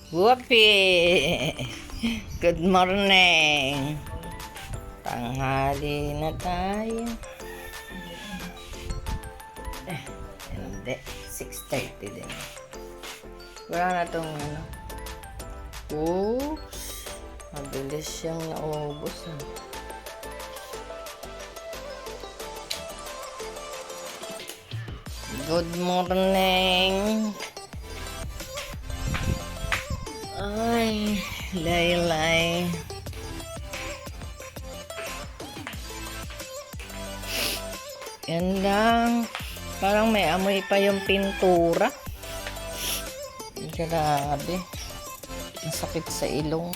Guwapi! Good morning! Tanghali na tayo. Hindi. 6:30 din. Wala na itong ano. Oops! Mabilis siyang naubos. Good morning! Ay, laylay. Yan lang. Parang may amoy pa yung pintura. Grabe. Ang sakit sa ilong.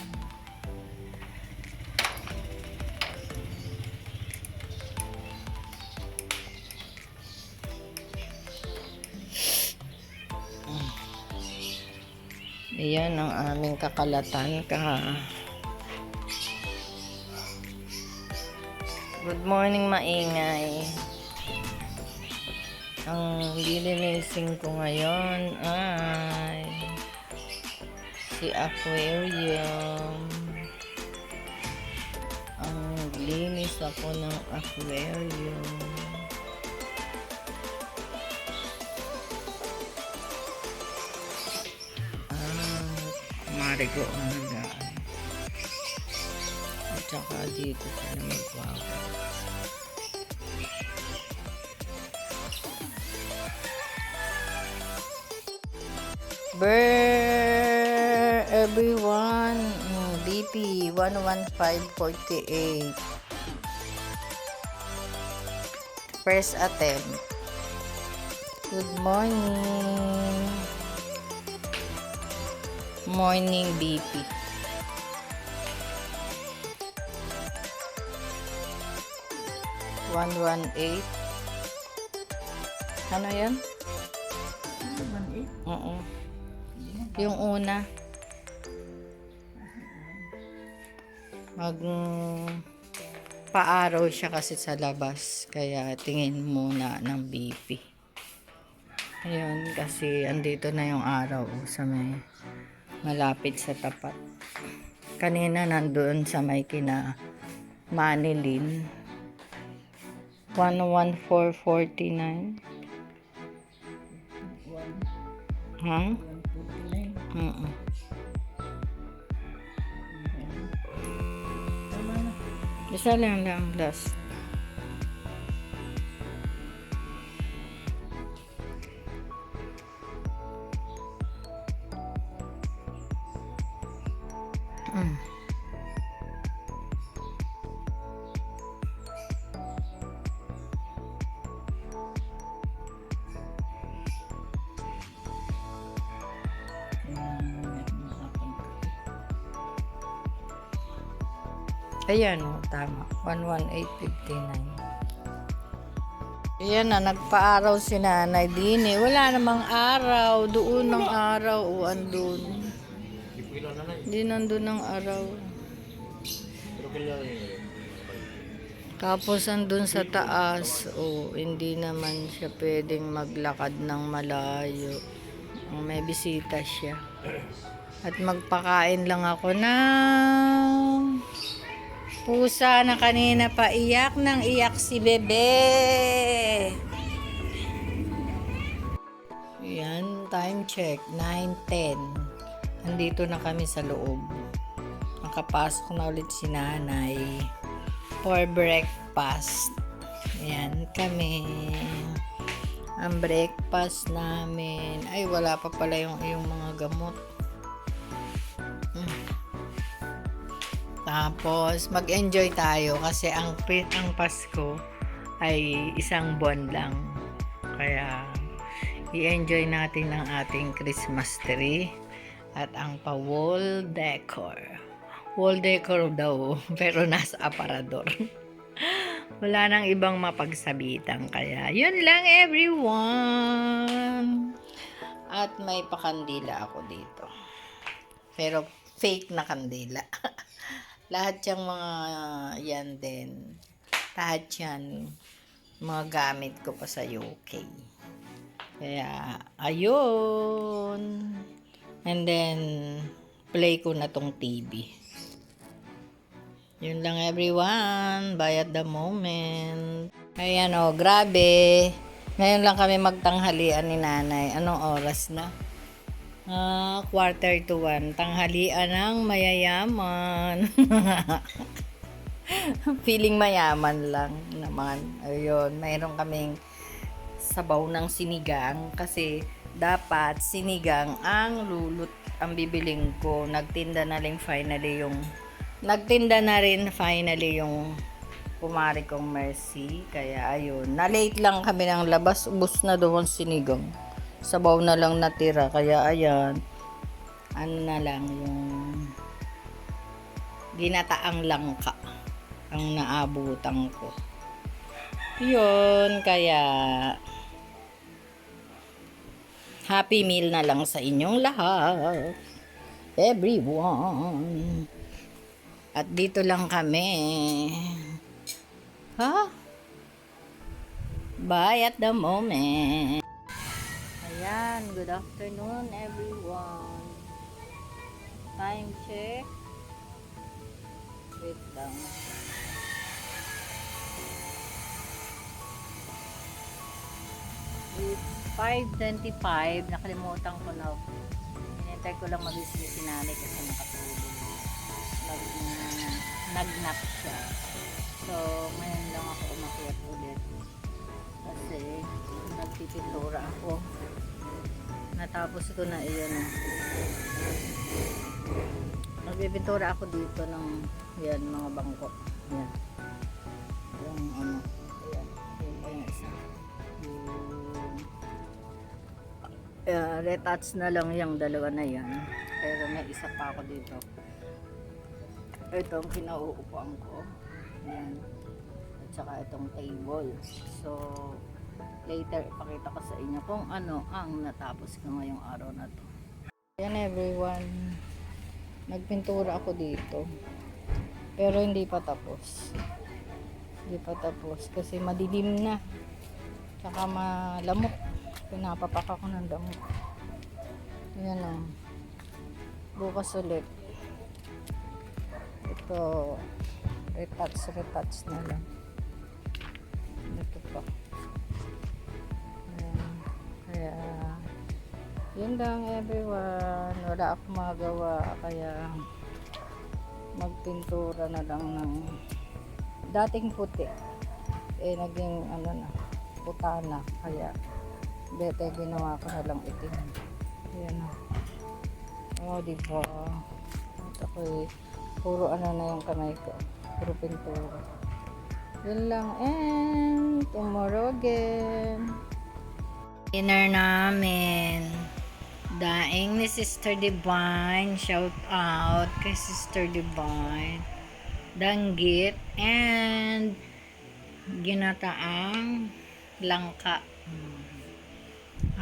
Ayan ang aming kakalatan Good morning, maingay. Ang lilinisin ko ngayon ay si aquarium. Ang linis ako ng aquarium. Marigo ang nagaan. At saka dito sila magwawa. Everyone, BP 11548. First attempt. Good morning. Morning BP. $118. Ano yan? 118? Oo. Yung una. Paaraw siya kasi sa labas. Kaya tingin muna ng BP. Ayun, kasi andito na yung araw sa may malapit sa tapat. Kanina nandoon sa may kina Manilin. 11449. Huh? Isa lang last. Ayan o, tama. 11859. Ayan na, nagpa-araw si Nanay Dini. Wala namang araw. Doon ang araw o andun. Hindi nandun ang araw. Tapos andun sa taas, hindi naman siya pwedeng maglakad ng malayo. May bisita siya. At magpakain lang ako ng pusa na kanina pa iyak ng iyak si bebe. Yan, time check, 9:10. Nandito na kami sa loob. Nakapasok na ulit si Nanay for breakfast. Yan kami. Ang breakfast namin. Ay, wala pa pala yung mga gamot. Tapos, mag-enjoy tayo kasi ang Pasko ay isang buwan lang. Kaya, i-enjoy natin ang ating Christmas tree at ang pa-wall decor. Wall decor daw, pero nasa aparador. Wala nang ibang mapagsabitan. Kaya, yun lang everyone. At may pakandila ako dito. Pero, fake na kandila. Lahat yung mga yan din. Lahat yan mga gamit ko pa sa UK. Kaya, ayun. And then, play ko na tong TV. Yun lang everyone. Bye at the moment. Ayan o, grabe. Ngayon lang kami magtanghalian ni nanay. Anong oras na? 1:45. Tanghalian ng mayayaman. Feeling mayaman lang naman. Ayun, mayroon kaming sabaw ng sinigang kasi dapat sinigang ang bibiling ko. Nagtinda na rin finally yung kumari kong Mercy. Kaya ayun, na-late lang kami ng labas. Ubus na doon sinigang. Sabaw na lang natira. Kaya ayan, ano na lang yung ginataang langka ang naabutan ko. Yun, kaya happy meal na lang sa inyong lahat, everyone. At dito lang kami. Bye at the moment. Ayan, good afternoon everyone. Time check. Wait lang. It's 5:25. Nakalimutan ko na. Hinintay ko lang magising si nanay kasi nakatulog. Nag-nap siya. So, ngayon lang ako umakyat ulit. Kasi, nagpipintura ako. Natapos ko na iyan. Nagpipintura ako dito ng yan, mga bangko. Yan. Yung ano. Ayan. Yung isa. Retouch na lang yung dalawa na yan. Pero may isa pa ako dito. Ito ang kinauupuan ko. Yan. At saka itong table. So, later ipakita ko sa inyo kung ano ang natapos ko ngayong araw na to. Ayan everyone. Nagpintura ako dito. Pero hindi pa tapos. Hindi pa tapos kasi madilim na. Tsaka malamok. Pinapapak ako ng damo. Ayan o. Bukas ulit. Ito, retouch na lang. Ito pa. Ayan. Kaya, yun lang everyone. Wala akong magawa. Kaya, magpintura na lang ng dating puti. Naging, puta na. Kaya, dito ginawa ko na lang itim. Ayan o. Diba? At ako'y puro na yung kamay ko. Puro pintura. Yun lang. And tomorrow again. Dinner namin. Daing ni Sister Divine. Shout out kay Sister Divine. Danggit. And ginataang langka.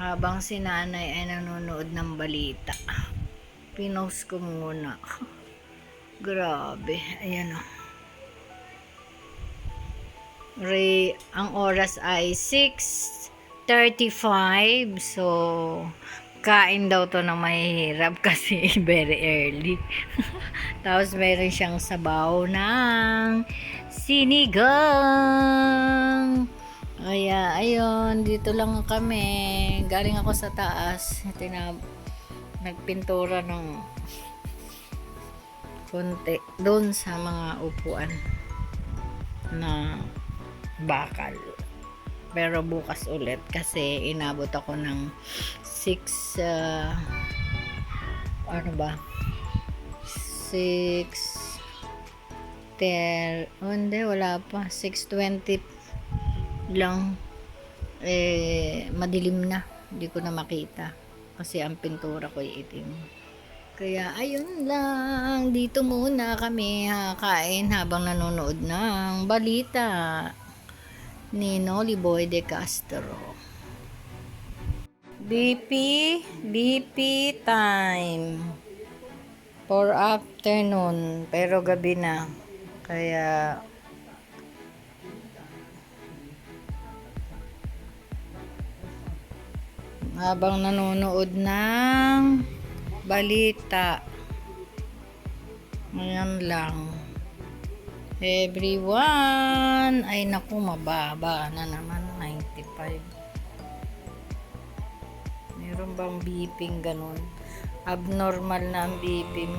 Habang si nanay ay nanonood ng balita. Pinost ko muna. Grabe. Ayan o. Ang oras ay 6:35. So, kain daw to ng mahihirap kasi very early. Tapos meron siyang sabaw ng sinigang. Kaya, ayun. Dito lang kami. Galing ako sa taas. Nagpintura ng konti doon sa mga upuan na bakal. Pero bukas ulit kasi inabot ako ng 6 hindi, wala pa 6:20 lang. Madilim na, hindi ko na makita kasi ang pintura ko ay itim. Kaya ayun lang, dito muna kami kain habang nanonood ng balita ni Noli Boy de Castro. BP time for afternoon, pero gabi na. Kaya habang nanonood ng balita Ngayon lang. Everyone! Ay naku, mababa na naman. 95. Meron bang beeping ganun? Abnormal na ang beeping.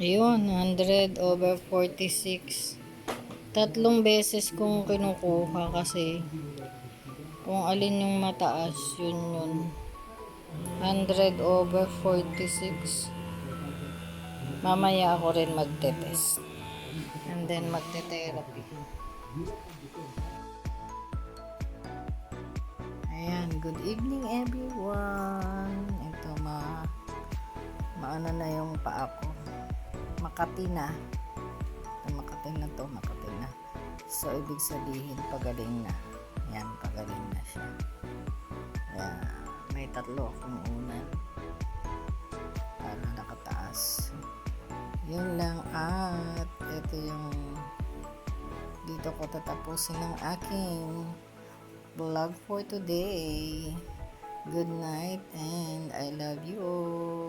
Ayun, 100/46. Tatlong beses kong kinukuha kasi kung alin yung mataas, yun. 100/46. Mamaya ako rin magte-test. And then magte-therapy. Ayan, good evening everyone. Ito maano na yung paa ko. Makati na. Makati na. So, ibig sabihin, pagaling na. Ayan, pagaling na siya. Ayan, may 3 akong unan. Para nakataas. Yun lang at ito yung dito ko tatapusin ng aking vlog for today. Good night and I love you all.